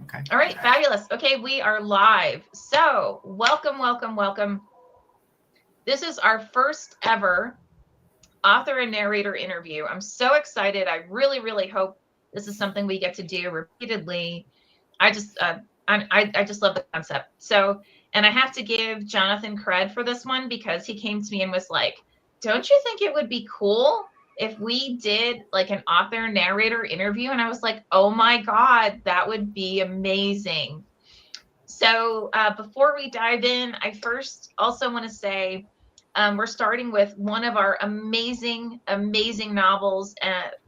Okay. All right, fabulous. Okay, we are live. So welcome, welcome, welcome. This is our first ever author and narrator interview. I'm so excited. I really, really hope this is something we get to do repeatedly. I just love the concept. So, and I have to give Jonathan cred for this one because he came to me and was like, "Don't you think it would be cool if we did like an author narrator interview?" And I was like, "Oh my God, that would be amazing." So before we dive in, I first also want to say we're starting with one of our amazing, amazing novels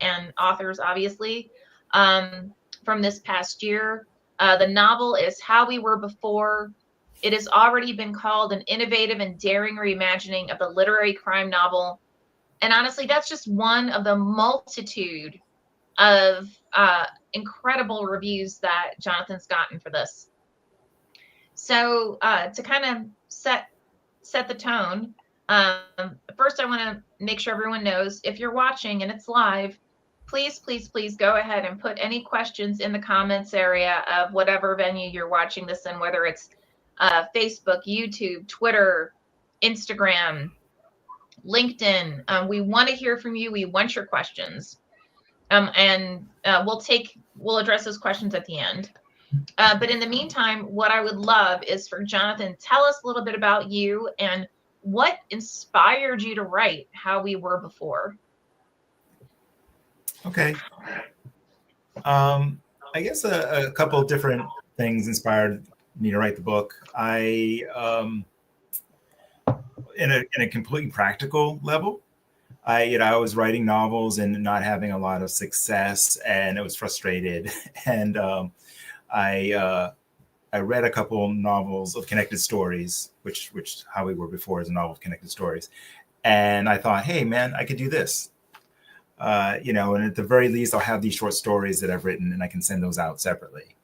and authors, obviously, from this past year. The novel is How We Were Before. It has already been called an innovative and daring reimagining of the literary crime novel. And honestly, that's just one of the multitude of incredible reviews that Jonathan's gotten for this. So to kind of set the tone, first I want to make sure everyone knows if you're watching and it's live, please, please, please go ahead and put any questions in the comments area of whatever venue you're watching this in, whether it's Facebook, YouTube, Twitter, Instagram, LinkedIn. We want to hear from you. We want your questions. And we'll address those questions at the end. But in the meantime, what I would love is for Jonathan, tell us a little bit about you and what inspired you to write How We Were Before. Okay. I guess a couple of different things inspired me to write the book. In a completely practical level, I was writing novels and not having a lot of success, and I was frustrated. And I read a couple novels of connected stories, which How We Were Before is a novel of connected stories, and I thought, hey man, I could do this. And at the very least, I'll have these short stories that I've written, and I can send those out separately.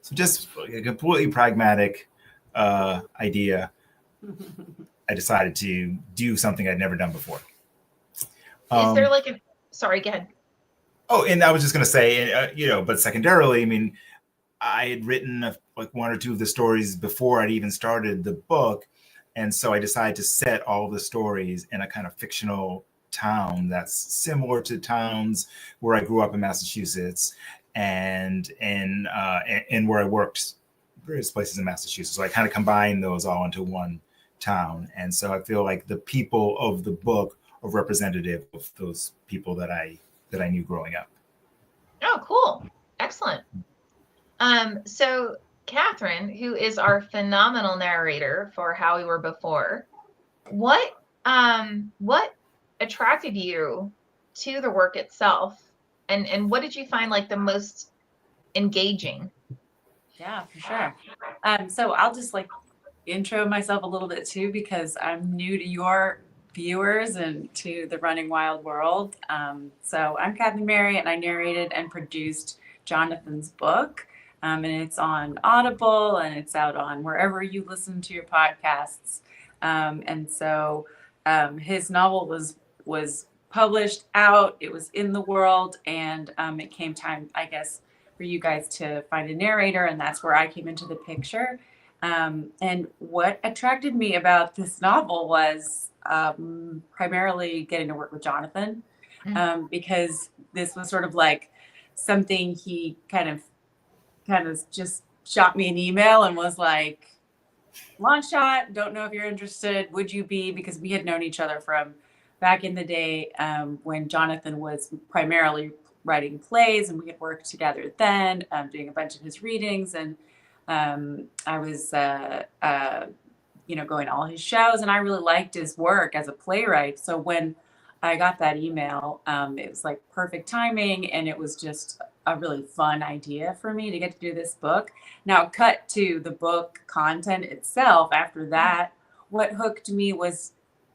So just a completely pragmatic idea. I decided to do something I'd never done before. Is there like a... Sorry, go ahead. Oh, and I was just going to say, but secondarily, I mean, I had written like one or two of the stories before I'd even started the book. And so I decided to set all of the stories in a kind of fictional town that's similar to towns where I grew up in Massachusetts and where I worked various places in Massachusetts. So I kind of combined those all into one town. And so I feel like the people of the book are representative of those people that I knew growing up. Oh, cool. Excellent. So Kathryn, who is our phenomenal narrator for How We Were Before, what attracted you to the work itself, and what did you find like the most engaging? Yeah, for sure. So I'll just like intro myself a little bit too, because I'm new to your viewers and to the Running Wild world. So I'm Kathryn Merry, and I narrated and produced Jonathan's book. And it's on Audible, and it's out on wherever you listen to your podcasts. And so his novel was published out. It was in the world, and it came time, I guess, for you guys to find a narrator, and that's where I came into the picture. And what attracted me about this novel was primarily getting to work with Jonathan, because this was sort of like something he kind of just shot me an email and was like, "Long shot, don't know if you're interested. Would you be?" Because we had known each other from back in the day when Jonathan was primarily writing plays, and we had worked together then, doing a bunch of his readings, and I was, going to all his shows, and I really liked his work as a playwright. So when I got that email, it was like perfect timing, and it was just a really fun idea for me to get to do this book. Now, cut to the book content itself. After that, what hooked me was,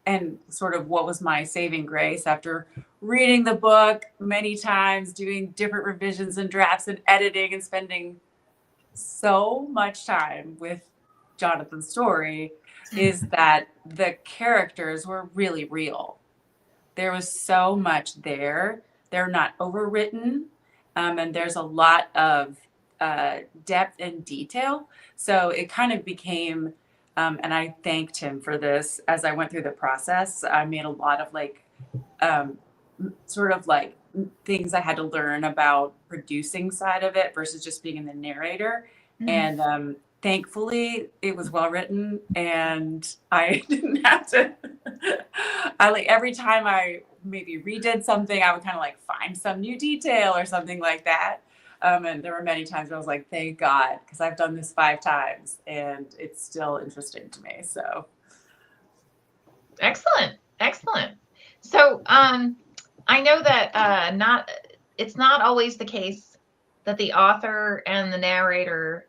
and sort of what was my saving grace after reading the book many times, doing different revisions and drafts and editing and spending so much time with Jonathan's story, is that the characters were really real. There was so much there. They're not overwritten. And there's a lot of depth and detail. So it kind of became, and I thanked him for this as I went through the process. I made a lot of like, sort of like things I had to learn about producing side of it versus just being in the narrator. Mm-hmm. And thankfully it was well written and I didn't have to, I like every time I maybe redid something, I would kind of like find some new detail or something like that. And there were many times where I was like, thank God, because I've done this 5 times and it's still interesting to me. So. Excellent. So I know that it's not always the case that the author and the narrator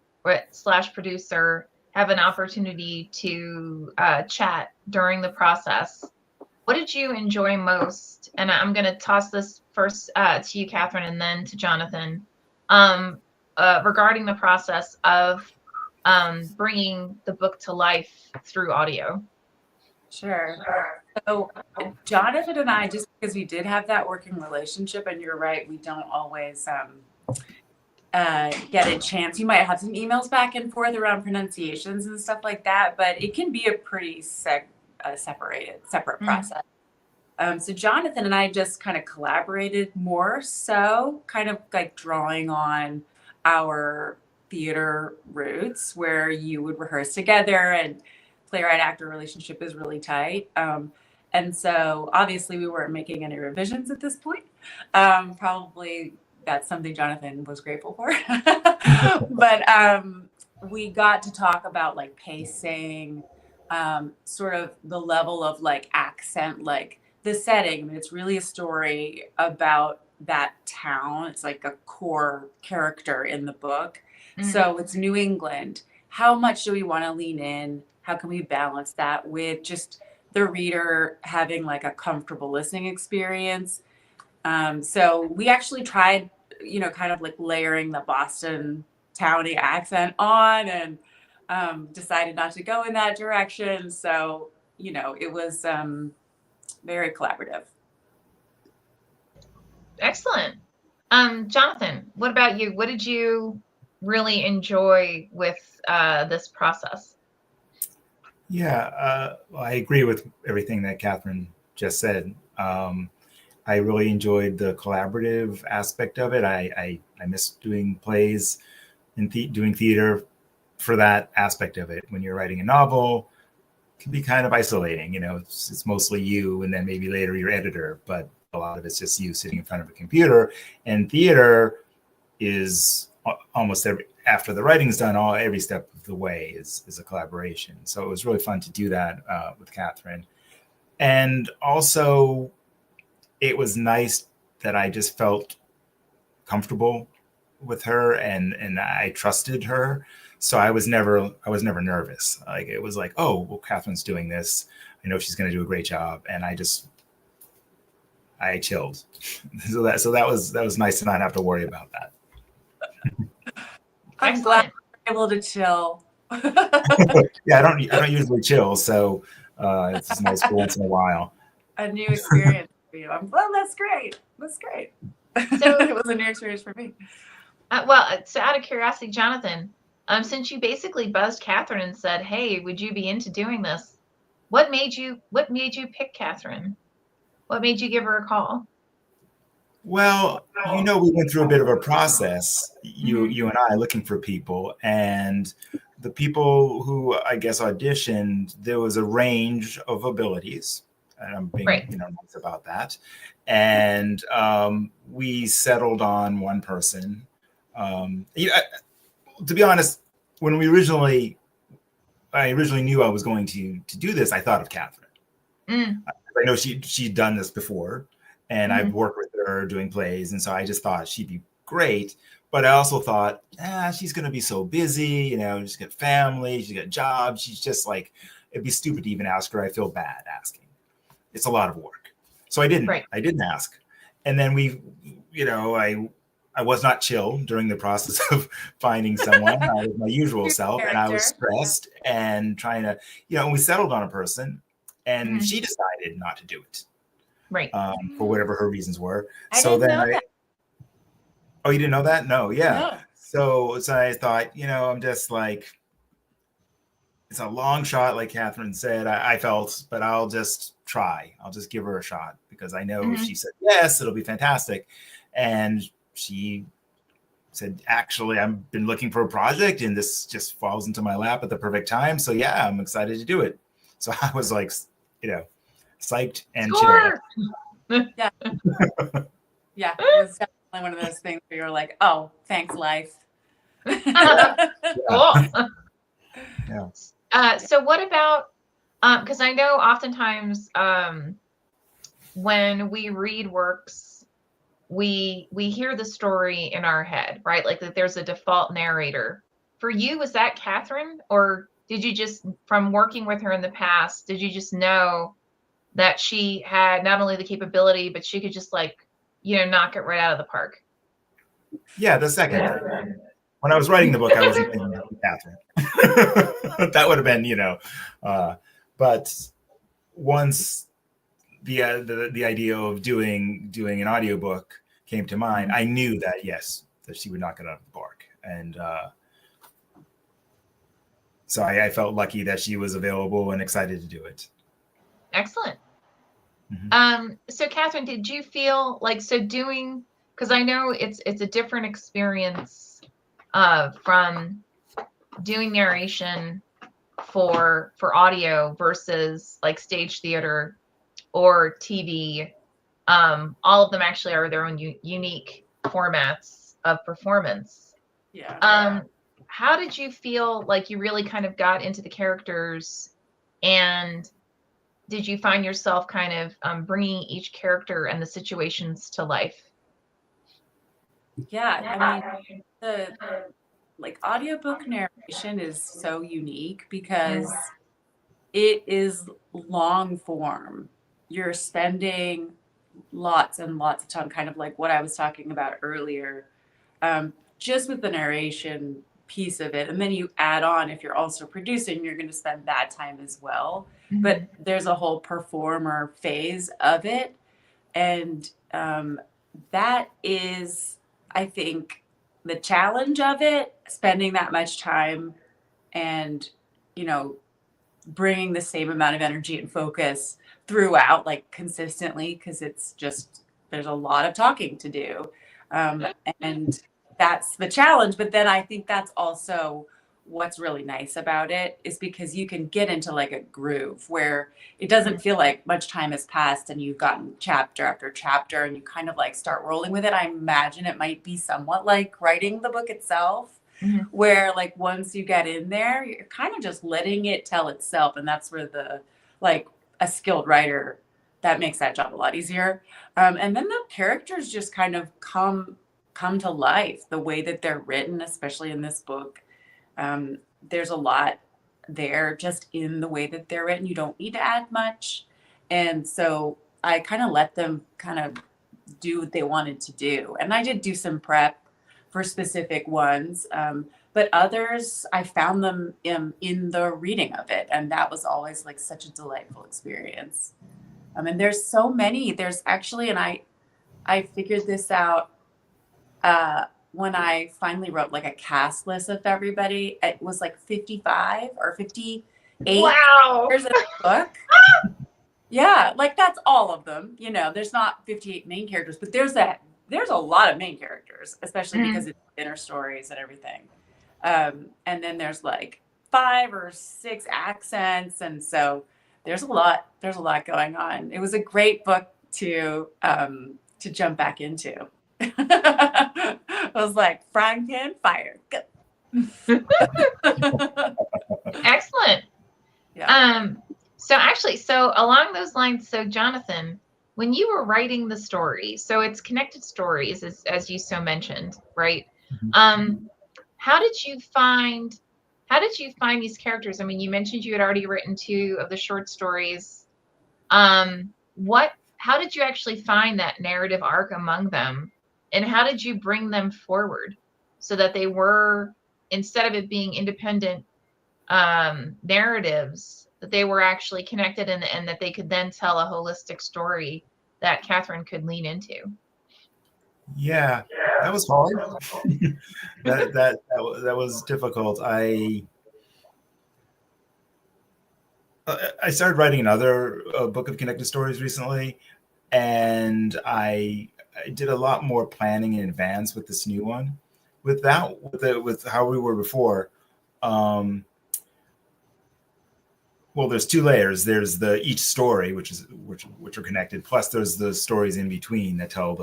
/ producer have an opportunity to chat during the process. What did you enjoy most? And I'm going to toss this first to you, Kathryn, and then to Jonathan, regarding the process of bringing the book to life through audio. Sure. So Jonathan and I, just because we did have that working relationship, and you're right, we don't always get a chance. You might have some emails back and forth around pronunciations and stuff like that, but it can be a pretty separate process. So Jonathan and I just kind of collaborated more so, kind of like drawing on our theater roots where you would rehearse together and playwright-actor relationship is really tight. And so obviously we weren't making any revisions at this point. Probably that's something Jonathan was grateful for. But we got to talk about like pacing, sort of the level of like accent, like the setting. I mean, it's really a story about that town. It's like a core character in the book. Mm-hmm. So it's New England. How much do we want to lean in? How can we balance that with just the reader having like a comfortable listening experience? So we actually tried, kind of like layering the Boston towny accent on and decided not to go in that direction. So, it was very collaborative. Excellent. Jonathan, what about you? What did you really enjoy with this process? Yeah, I agree with everything that Kathryn just said. I really enjoyed the collaborative aspect of it. I miss doing plays and doing theater for that aspect of it. When you're writing a novel, it can be kind of isolating. It's mostly you and then maybe later your editor, but a lot of it's just you sitting in front of a computer. And theater is almost after the writing's done, every step of the way is a collaboration. So it was really fun to do that with Kathryn. And also, it was nice that I just felt comfortable with her and I trusted her. So I was never nervous. Like it was like, oh, well, Kathryn's doing this. I know she's going to do a great job. And I chilled. So that was nice to not have to worry about that. I'm glad you're able to chill. Yeah, I don't usually chill, so it's just nice for once in a while. A new experience for you. I'm glad. That's great. So it was a new experience for me. So out of curiosity, Jonathan, since you basically buzzed Kathryn and said, "Hey, would you be into doing this?" What made you pick Kathryn? What made you give her a call? Well, we went through a bit of a process, you and I, looking for people, and the people who I guess auditioned, there was a range of abilities, and I'm being nice about that. And we settled on one person. To be honest, when I originally knew I was going to do this, I thought of Kathryn. I know she'd done this before. And I've worked with her doing plays. And so I just thought she'd be great. But I also thought, she's going to be so busy. She's got family, she's got jobs. She's just like, it'd be stupid to even ask her. I feel bad asking. It's a lot of work. So I didn't. Right. I didn't ask. And then I was not chill during the process of finding someone. I was my usual self. And I was stressed and trying to, and we settled on a person. And she decided not to do it. Right. For whatever her reasons were. I didn't know that. Oh, you didn't know that? No. Yeah. So I thought, I'm just like, it's a long shot, like Kathryn said, I felt, but I'll just try. I'll just give her a shot because I know if she said yes, it'll be fantastic. And she said, actually, I've been looking for a project and this just falls into my lap at the perfect time. So yeah, I'm excited to do it. So I was like, psyched and Score! chilled. Yeah. Yeah, it was definitely one of those things where you're like, oh, thanks, life. Cool. Yeah. So what about, because I know oftentimes when we read works, we hear the story in our head, right? Like that there's a default narrator. For you, was that Kathryn? Or did you just, from working with her in the past, did you just know that she had not only the capability, but she could just knock it right out of the park? Yeah, the second. When I was writing the book, I wasn't thinking about Kathryn. That would have been, but once the idea of doing an audiobook came to mind, I knew that yes, that she would knock it out of the park, and so I felt lucky that she was available and excited to do it. Excellent. So Kathryn, did you feel like doing, because I know it's a different experience from doing narration for audio versus like stage theater or TV. All of them actually are their own unique formats of performance. Yeah. How did you feel like you really kind of got into the characters, and did you find yourself kind of bringing each character and the situations to life? Yeah, I mean, the like audiobook narration is so unique because it is long form. You're spending lots and lots of time, kind of like what I was talking about earlier, just with the narration piece of it. And then you add on, if you're also producing, you're going to spend that time as well. But there's a whole performer phase of it. And that is, I think, the challenge of it, spending that much time and, bringing the same amount of energy and focus throughout, like consistently, because it's just, there's a lot of talking to do. And that's the challenge. But then I think that's also what's really nice about it, is because you can get into like a groove where it doesn't feel like much time has passed and you've gotten chapter after chapter and you kind of like start rolling with it. I imagine it might be somewhat like writing the book itself, where like once you get in there, you're kind of just letting it tell itself. And that's where a skilled writer, that makes that job a lot easier. And then the characters just kind of come to life the way that they're written, especially in this book. There's a lot there just in the way that they're written. You don't need to add much. And so I kind of let them kind of do what they wanted to do. And I did do some prep for specific ones. But others, I found them in the reading of it. And that was always like such a delightful experience. And there's so many. There's actually, and I figured this out when I finally wrote like a cast list of everybody. It was like 55 or 58 characters in the book. Yeah, like that's all of them. There's not 58 main characters, but there's a lot of main characters, especially because it's inner stories and everything. And then there's like 5 or 6 accents. And so there's a lot going on. It was a great book to jump back into. I was like, frying pan, fire, go. Excellent. Yeah. So along those lines, so Jonathan, when you were writing the story, so it's connected stories, as you so mentioned, right? How did you find these characters? I mean, you mentioned you had already written 2 of the short stories. How did you actually find that narrative arc among them? And how did you bring them forward so that they were, instead of it being independent narratives, that they were actually connected and that they could then tell a holistic story that Kathryn could lean into? Yeah, that was hard. That was difficult. I started writing another book of connected stories recently, and I did a lot more planning in advance with this new one. With how we were before, um, well, there's two layers. There's the each story, which are connected. Plus, there's the stories in between that tell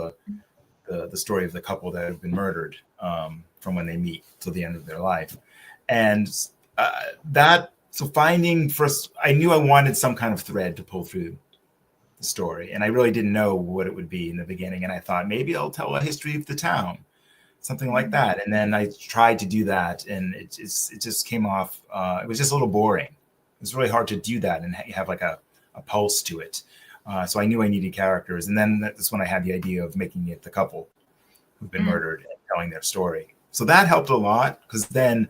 the story of the couple that have been murdered, from when they meet till the end of their life. And that so finding first, I knew I wanted some kind of thread to pull through the story, and I really didn't know what it would be in the beginning. And I thought maybe I'll tell a history of the town, something like that. And then I tried to do that, and it just came off. It was just a little boring. It was really hard to do that and have like a pulse to it. So I knew I needed characters, and then that's when I had the idea of making it the couple who've been murdered and telling their story. So that helped a lot, because then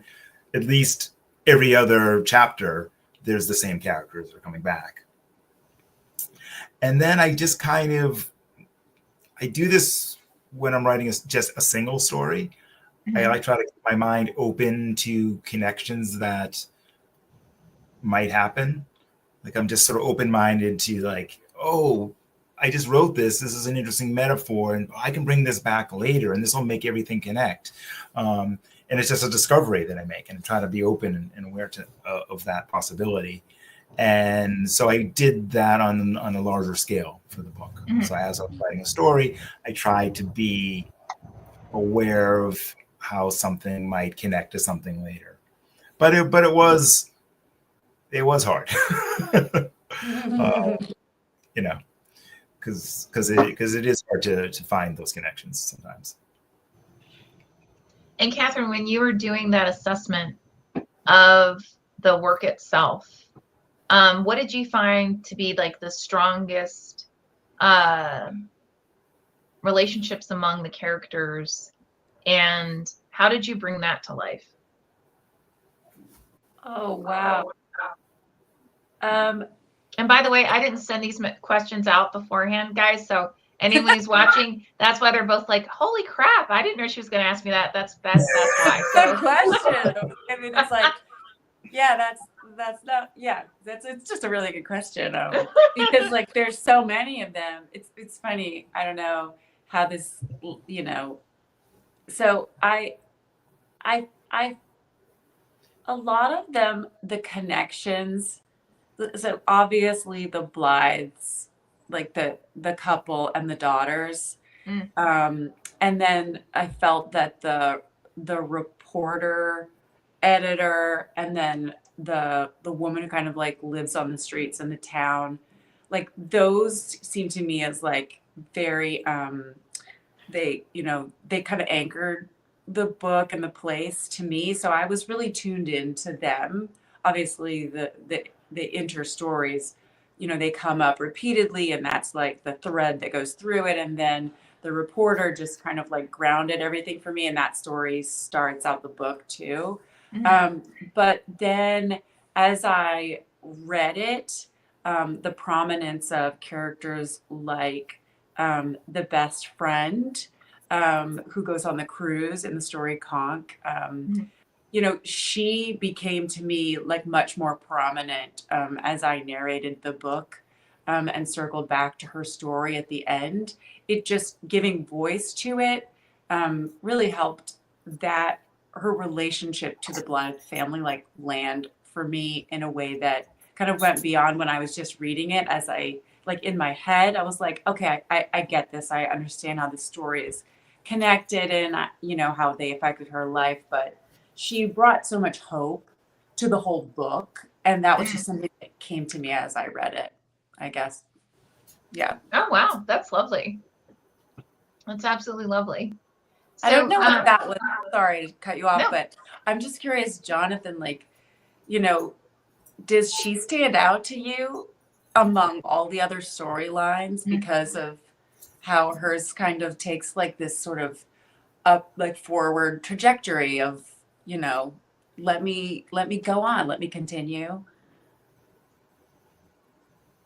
at least every other chapter there's the same characters are coming back. And then I just kind of I do this when I'm writing just a single story. I like try to keep my mind open to connections that might happen. Like I'm just sort of open-minded to like, oh, I just wrote this. This is an interesting metaphor, and I can bring this back later, and this will make everything connect. And it's just a discovery that I make, and try to be open and aware of that possibility. And so I did that on a larger scale for the book. So as I was writing a story, I tried to be aware of how something might connect to something later. But it was hard. You know, because it is hard to find those connections sometimes. And Kathryn, when you were doing that assessment of the work itself, what did you find to be like the strongest relationships among the characters, and how did you bring that to life? Oh, wow. And by the way, I didn't send these questions out beforehand, guys. So anyone who's watching, that's why they're both like, "Holy crap! I didn't know she was going to ask me that." That's why. Good question. I mean, it's like, yeah, that's not, yeah, it's just a really good question, because like there's so many of them. It's funny. I don't know how this, So I a lot of them, the connections. So obviously the Blythes, like the couple and the daughters, and then I felt that the reporter, editor, and then the woman who kind of like lives on the streets in the town, like those seem to me as like very they kind of anchored the book and the place to me, so I was really tuned in to them. Obviously the inter stories, they come up repeatedly, and that's like the thread that goes through it. And then the reporter just kind of like grounded everything for me, and that story starts out the book too. But then as I read it, the prominence of characters like the best friend, who goes on the cruise in the story Conch, she became to me like much more prominent as I narrated the book, and circled back to her story at the end. It just giving voice to it really helped that her relationship to the Blythe family like land for me in a way that kind of went beyond when I was just reading it. As I like in my head, I was like, okay, I get this. I understand how the story is connected, and how they affected her life. But she brought so much hope to the whole book, and that was just something that came to me as I read it, I guess. Yeah. Oh, wow. That's lovely. That's absolutely lovely. So, I don't know what that was. Sorry to cut you off, but I'm just curious, Jonathan, like, does she stand out to you among all the other storylines because of how hers kind of takes like this sort of up, like forward trajectory of, let me go on, let me continue?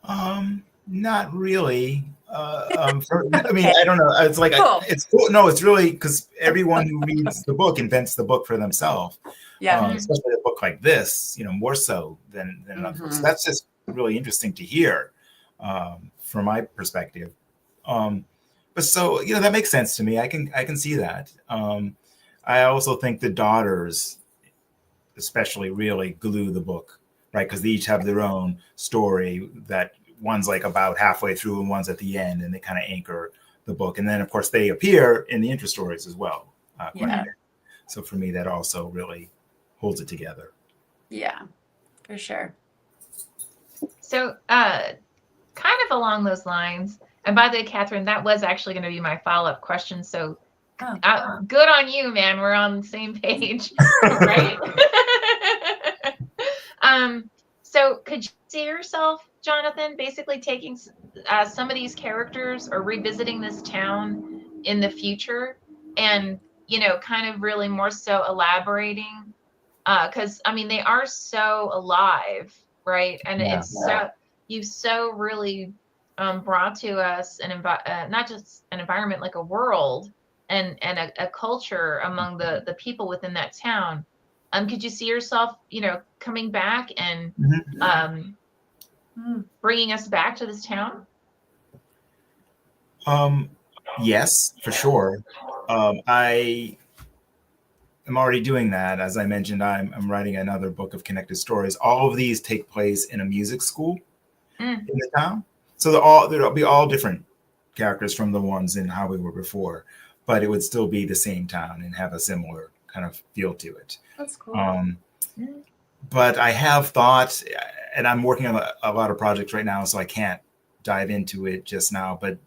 Not really. I mean, I don't know. It's like Cool. it's cool. No, it's really because everyone who reads the book invents the book for themselves. Yeah. Especially a book like this, more so than another book. So that's just really interesting to hear from my perspective. But so that makes sense to me. I can see that. I also think the daughters, especially, really glue the book, right? Because they each have their own story that one's like about halfway through and one's at the end, and they kind of anchor the book. And then, of course, they appear in the intro stories as well. Quite a bit. So for me, that also really holds it together. Yeah, for sure. So kind of along those lines, and by the way, Kathryn, that was actually going to be my follow-up question. So good on you, man. We're on the same page, right? So could you see yourself, Jonathan, basically taking some of these characters or revisiting this town in the future and, kind of really more so elaborating? Because, I mean, they are so alive, right? And you've so really brought to us not just an environment, like a world and a culture among the people within that town. Could you see yourself, coming back and bringing us back to this town? Yes, for sure. I am already doing that. As I mentioned, I'm writing another book of connected stories. All of these take place in a music school in the town. So there'll be all different characters from the ones in How We Were Before, but it would still be the same town and have a similar kind of feel to it. That's cool. But I have thought, and I'm working on a lot of projects right now, so I can't dive into it just now, but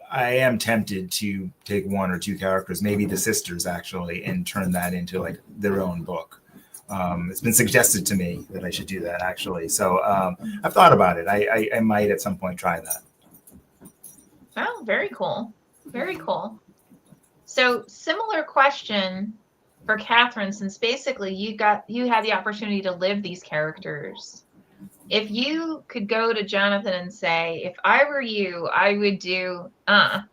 I am tempted to take one or two characters, maybe the sisters actually, and turn that into like their own book. It's been suggested to me that I should do that actually. So I've thought about it. I might at some point try that. Oh, very cool. Very cool. So similar question for Kathryn, since basically you had the opportunity to live these characters. If you could go to Jonathan and say, if I were you, I would do, what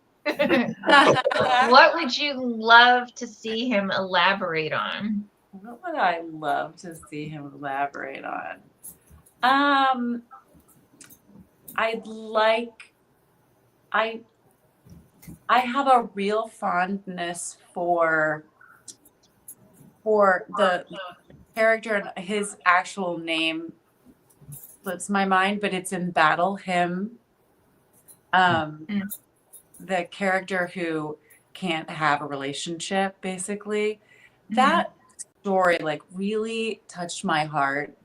would you love to see him elaborate on? What would I love to see him elaborate on? I have a real fondness for the character, and his actual name slips my mind, but it's in Battle Hymn. The character who can't have a relationship, basically. That story like really touched my heart.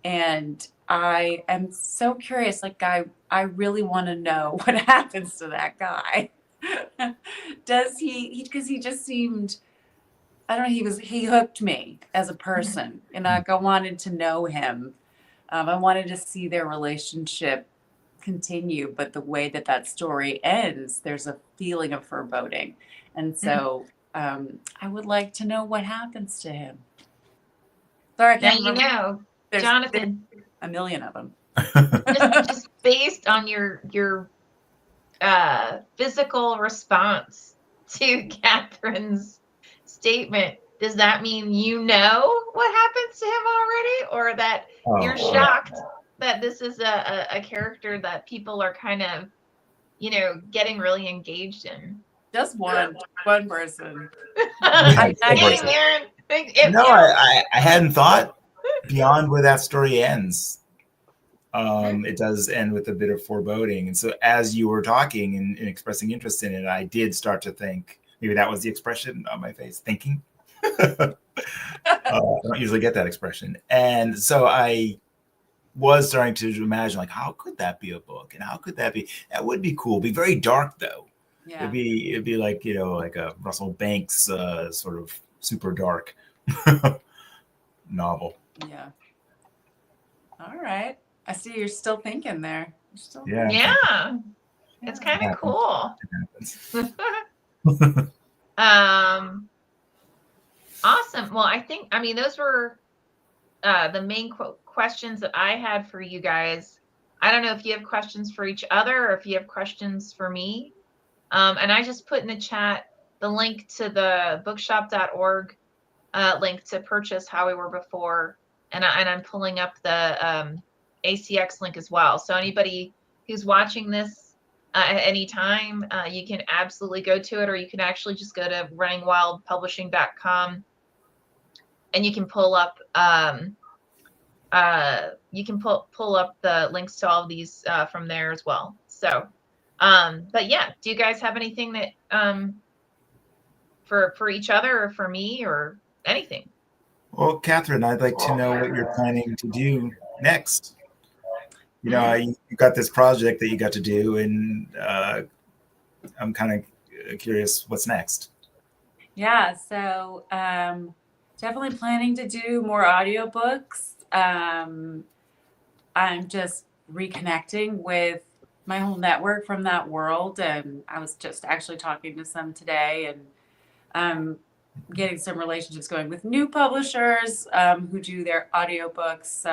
And I am so curious, like I really want to know what happens to that guy. Does because he just seemed, I don't know, he hooked me as a person, and I wanted to know him. I wanted to see their relationship continue, but the way that story ends, there's a feeling of foreboding. And so I would like to know what happens to him. Sorry, I can't remember. There's Jonathan, a million of them. just based on your physical response to Kathryn's statement, does that mean what happens to him already, or that you're shocked that this is a character that people are kind of, getting really engaged in? Just one person. I hadn't thought beyond where that story ends. It does end with a bit of foreboding. And so as you were talking and expressing interest in it, I did start to think, maybe that was the expression on my face, thinking. I don't usually get that expression. And so I was starting to imagine, like, how could that be a book? And how could that be? That would be cool. It'd be very dark, though. Yeah. It'd be like, like a Russell Banks sort of super dark novel. Yeah. All right. I see you're still thinking there. Yeah. It's kind of cool. Awesome. Well, I mean, those were the main questions that I had for you guys. I don't know if you have questions for each other or if you have questions for me. And I just put in the chat the link to the bookshop.org link to purchase How We Were Before. And I'm pulling up the ACX link as well. So anybody who's watching this at any time, you can absolutely go to it, or you can actually just go to runningwildpublishing.com and you can pull up pull up the links to all of these from there as well. So, but yeah, do you guys have anything that for each other or for me or anything? Well, Kathryn, I'd like to know what you're planning to do next. You know, you got this project that you got to do, and I'm kind of curious what's next. Yeah, so definitely planning to do more audiobooks. I'm just reconnecting with my whole network from that world, and I was just actually talking to some today, and getting some relationships going with new publishers who do their audiobooks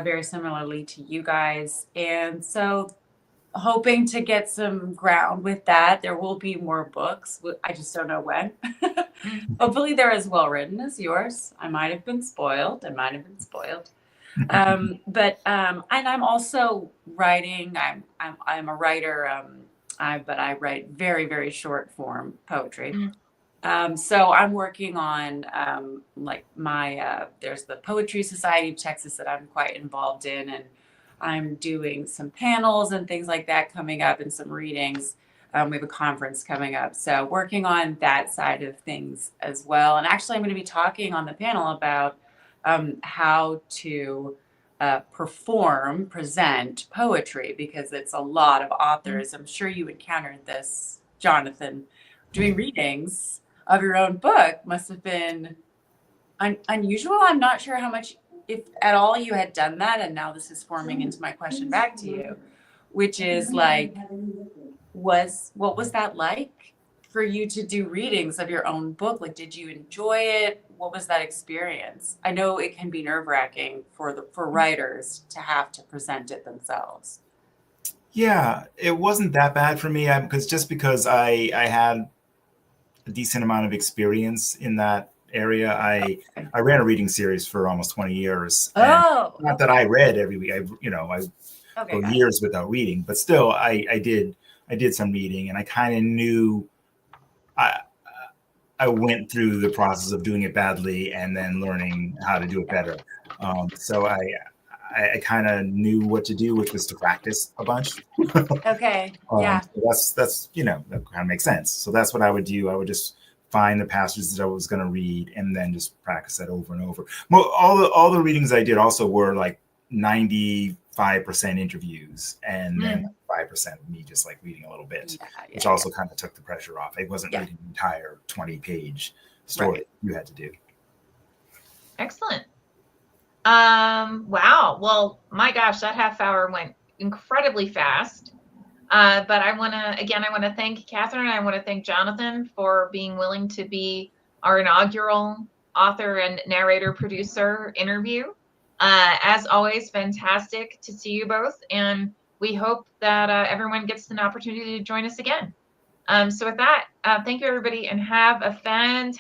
very similarly to you guys. And so hoping to get some ground with that. There will be more books. I just don't know when. Hopefully they're as well written as yours. I might have been spoiled. But and I'm also writing. I'm a writer. But I write very, very short form poetry. So I'm working on like my there's the Poetry Society of Texas that I'm quite involved in, and I'm doing some panels and things like that coming up and some readings. We have a conference coming up, so working on that side of things as well. And actually, I'm going to be talking on the panel about how to present poetry, because it's a lot of authors. I'm sure you encountered this, Jonathan, doing readings of your own book must have been unusual. I'm not sure how much, if at all, you had done that. And now this is forming into my question back to you, which is like, what was that like for you to do readings of your own book? Like, did you enjoy it? What was that experience? I know it can be nerve-wracking for writers to have to present it themselves. Yeah, it wasn't that bad for me because I had a decent amount of experience in that area. I ran a reading series for almost 20 years. Not that I read every week. I go years without reading, but still I did some reading, and I kind of knew I went through the process of doing it badly and then learning how to do it better. So I kind of knew what to do, which was to practice a bunch. Okay. Yeah. So that's that kind of makes sense. So that's what I would do. I would just find the passages that I was going to read and then just practice that over and over. All the readings I did also were like 95% interviews, and then 5% of me just like reading a little bit, which also kind of took the pressure off. I wasn't reading the entire 20-page story you had to do. Excellent. Wow. Well, my gosh, that half hour went incredibly fast. But I want to thank Kathryn. I want to thank Jonathan for being willing to be our inaugural author and narrator producer interview. As always, fantastic to see you both. And we hope that everyone gets an opportunity to join us again. So with that, thank you, everybody, and have a fantastic